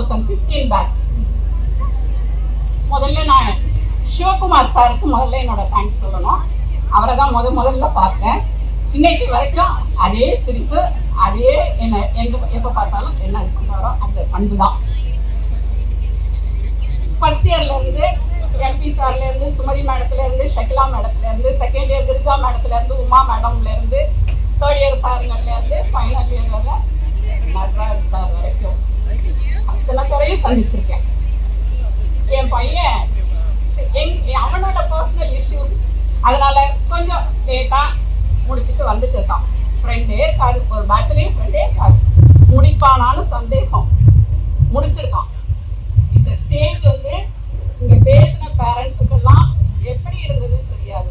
2015 batch. முதல்ல நான் சிவகுமார் சாருக்கு முதல்ல என்னோட தேங்க்ஸ் சொல்லணும். அவரை தான் முதல்ல பார்த்தேன். இன்னைக்கு வரைக்கும் அதே சிரிப்பு, அதே என்ன எப்போ பார்த்தாலும் என்ன பண்ணுறாரோ அந்த பண்பு தான். ஃபர்ஸ்ட் இயர்லேருந்து எம்பி சார்லேருந்து, சுமதி மேடத்துலேருந்து, ஷக்கிலா மேடத்துலேருந்து, செகண்ட் இயர் கிரிஜா மேடத்துலேருந்து, உமா மேடம்லேருந்து, தேர்ட் இயர் சாருங்கள்லேருந்து, ஃபைனல் இயர் வரை நடராஜ் சார் வரைக்கும் அத்தனை பேரையும் சந்திச்சிருக்கேன். என் பையன் அவனோட பர்சனல் இஷ்யூஸ் அதனால கொஞ்சம் லேட்டாக முடிச்சுட்டு வந்துட்டு இருக்கான். ஃப்ரெண்டே இருக்காது, ஒரு பேட்ச்லேயும் ஃப்ரெண்டே இருக்காது. முடிப்பானாலும் சந்தேகம், முடிச்சிருக்கான். இந்த ஸ்டேஜ் வந்து இங்கே பேசின பேரண்ட்ஸுக்கெல்லாம் எப்படி இருந்ததுன்னு தெரியாது.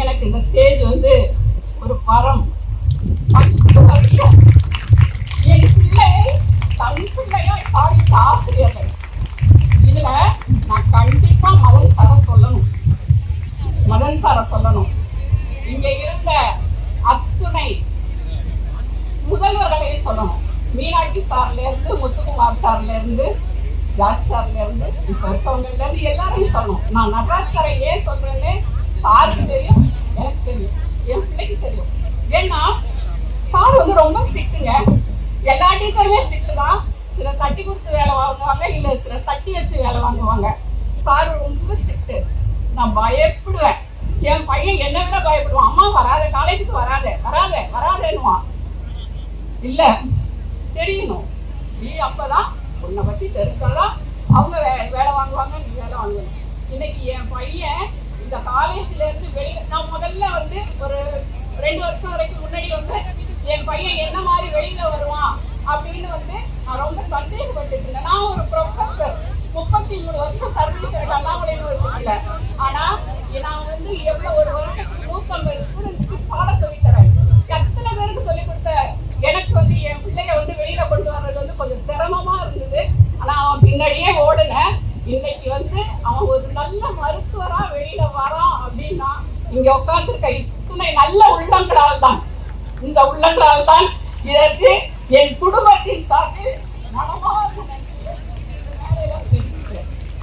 எனக்கு இந்த ஸ்டேஜ் வந்து ஒரு வரம். 10 வருஷம் என் பிள்ளை தன் பிள்ளையும் பாதித்த ஆசிரியர்கள். இதுல நான் கண்டிப்பா மதன் சாரை சொல்லணும். இங்க இருந்த அத்துணை முதல்வர்களையும் சொல்லணும். மீனாட்சி சார்ல இருந்து, முத்துக்குமார் சார்ல இருந்து, ராஜ் சார்ல இருந்து, இப்ப இருக்கவங்கல இருந்து எல்லாரையும் சொல்லணும். நான் நடராஜ் சாரை ஏன் சொல்றேன்னு சாருக்கு தெரியும், எனக்கு தெரியும், என் பிள்ளைக்கு தெரியும். ஏன்னா சார் வந்து ரொம்ப ஸ்ட்ரிக்ட்டுங்க. எல்லா டீச்சருமே ஸ்ட்ரிக்ட் தான். சில தட்டி கொடுத்து வேலை வாங்குவாங்க, இல்ல சில தட்டி வச்சு வேலை வாங்குவாங்க. சார் ரொம்ப ஸ்ட்ரிக்ட். நான் பயப்படுவேன். என் பையன் என்னை விட பயப்படுவான். அம்மா வராத, காலேஜுக்கு வராதேன்னுவான். இல்ல தெரியணும், நீ அப்பதான் உன்னை பத்தி தெரிஞ்சாதான் அவங்க வேலை வாங்குவாங்க, நீ வேலை வாங்குவேன். இன்னைக்கு என் பையன் இந்த காலேஜ்ல இருந்து வெளியே, நான் முதல்ல வந்து ஒரு 2 வருஷம் வரைக்கும் முன்னாடி வந்து என் பையன் என்ன மாதிரி வெளியில வருவான் அப்படின்னு வந்து நான் ரொம்ப சந்தேகப்பட்டு இருந்தேன். நான் ஒரு ப்ரொஃபஸர், 33 வருஷம் சர்வீஸ் இருக்கு அண்ணாமலை யூனிவர்சிட்டியில. ஆனா நான் வந்து எவ்வளவு ஒரு வருஷத்துக்கு 150 ஸ்டூடெண்ட்ஸ்க்கு பாடம் சொல்லித்தரேன். எத்தனை பேருக்கு சொல்லி கொடுத்த எனக்கு வந்து என் பிள்ளைய வந்து வெளியில கொண்டு வர்றது வந்து கொஞ்சம் சிரமமா இருந்தது. ஆனா அவன் பின்னாடியே ஓடுனேன். இன்னைக்கு வந்து அவன் ஒரு நல்ல மருத்துவரா வெளியில வரான் அப்படின்னா இங்க உட்கார்ந்துருக்க இத்தனை நல்ல உள்ளங்களால் தான், இந்த உள்ளங்களால் தான். இதற்கு என் குடும்பத்தின் சார்பில்